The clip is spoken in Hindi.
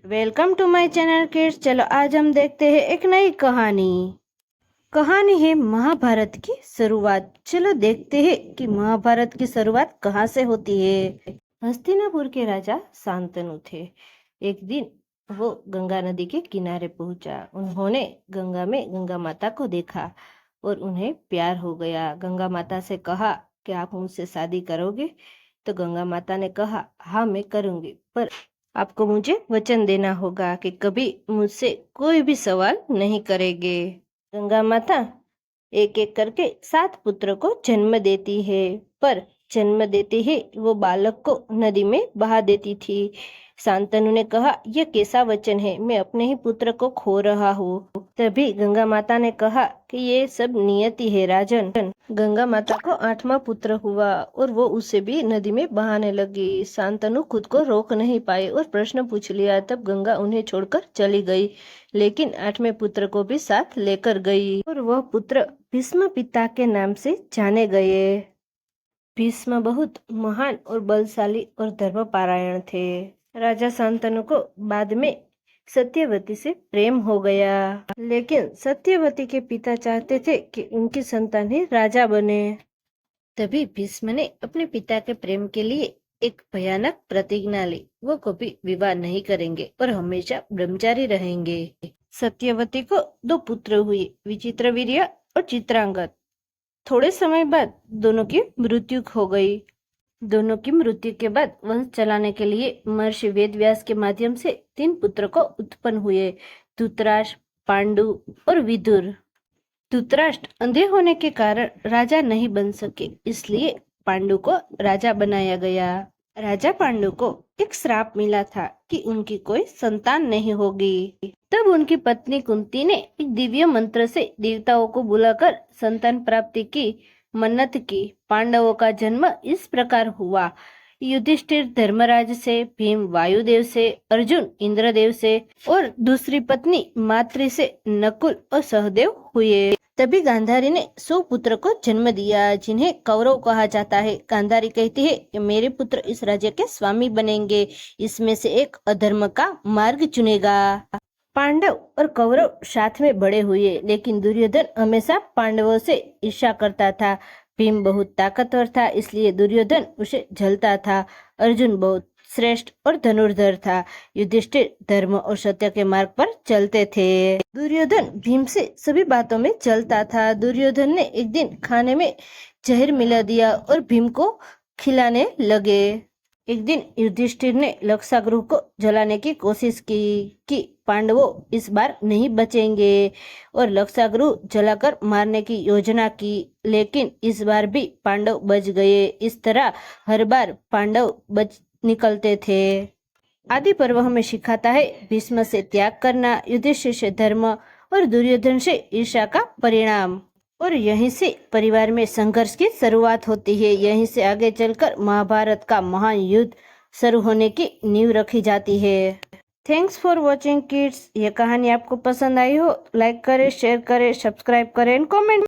Welcome to my channel kids. चलो आज हम देखते हैं एक नई कहानी है महाभारत की शुरुआत। चलो देखते हैं कि महाभारत की शुरुआत कहाँ से होती है। हस्तिनापुर के राजा शांतनु थे। एक दिन वो गंगा नदी के किनारे पहुंचा। उन्होंने गंगा में गंगा माता को देखा और उन्हें प्यार हो गया। गंगा माता से कहा कि आप मुझसे शादी करोगे? तो गंगा माता ने कहा, हाँ मैं करूंगी, पर आपको मुझे वचन देना होगा कि कभी मुझसे कोई भी सवाल नहीं करेंगे। गंगा माता एक एक करके 7 पुत्र को जन्म देती है, पर जन्म देते ही वो बालक को नदी में बहा देती थी। शांतनु ने कहा, यह कैसा वचन है, मैं अपने ही पुत्र को खो रहा हूँ। तभी गंगा माता ने कहा कि ये सब नियति है राजन। गंगा माता को 8वां पुत्र हुआ और वो उसे भी नदी में बहाने लगी। शांतनु खुद को रोक नहीं पाए और प्रश्न पूछ लिया। तब गंगा उन्हें छोड़कर चली गई, लेकिन 8वें पुत्र को भी साथ लेकर गई और वह पुत्र भीष्म पिता के नाम से जाने गए। भीष्म बहुत महान और बलशाली और धर्मपरायण थे। राजा शांतनु को बाद में सत्यवती से प्रेम हो गया, लेकिन सत्यवती के पिता चाहते थे कि उनकी संतान ही राजा बने। तभी भीष्म ने अपने पिता के प्रेम के लिए एक भयानक प्रतिज्ञा ली। वो कभी विवाह नहीं करेंगे और हमेशा ब्रह्मचारी रहेंगे। सत्यवती को 2 पुत्र हुए, विचित्रवीर्य और चित्रांगद। थोड़े समय बाद दोनों की मृत्यु हो गई। दोनों की मृत्यु के बाद वंश चलाने के लिए महर्षि वेदव्यास के माध्यम से 3 पुत्र को उत्पन्न हुए, धृतराष्ट्र, पांडु और विदुर। धृतराष्ट्र अंधे होने के कारण राजा नहीं बन सके, इसलिए पांडु को राजा बनाया गया। राजा पांडु को एक श्राप मिला था कि उनकी कोई संतान नहीं होगी। तब उनकी पत्नी कुंती ने एक दिव्य मंत्र से देवताओं को बुलाकर संतान प्राप्ति की मन्नत की। पांडवों का जन्म इस प्रकार हुआ। युधिष्ठिर धर्मराज से, भीम वायुदेव से, अर्जुन इंद्रदेव से और दूसरी पत्नी मातृ से नकुल और सहदेव हुए। तभी गांधारी ने 100 पुत्र को जन्म दिया, जिन्हें कौरव कहा जाता है। गांधारी कहती है कि मेरे पुत्र इस राज्य के स्वामी बनेंगे, इसमें से एक अधर्म का मार्ग चुनेगा। पांडव और कौरव साथ में बड़े हुए, लेकिन दुर्योधन हमेशा पांडवों से ईर्ष्या करता था। भीम बहुत ताकतवर था, इसलिए दुर्योधन उसे झलता था। अर्जुन बहुत श्रेष्ठ और धनुर्धर था। युधिष्ठिर धर्म और सत्य के मार्ग पर चलते थे। दुर्योधन भीम से सभी बातों में चलता था। दुर्योधन ने एक दिन खाने में जहर मिला दिया और भीम को खिलाने लगे। एक दिन युधिष्ठिर ने लक्षागृह को जलाने की कोशिश की कि पांडवों इस बार नहीं बचेंगे और लक्षागृह जलाकर मारने की योजना की, लेकिन इस बार भी पांडव बच गए। इस तरह हर बार पांडव बच निकलते थे। आदि पर्व हमें सिखाता है भीष्म से त्याग करना, युधिष्ठिर से धर्म और दुर्योधन से ईर्ष्या का परिणाम। और यहीं से परिवार में संघर्ष की शुरुआत होती है। यहीं से आगे चलकर महाभारत का महान युद्ध शुरू होने की नींव रखी जाती है। Thanks for watching kids. ये कहानी आपको पसंद आई हो, लाइक करें, शेयर करें, सब्सक्राइब करें एंड कमेंट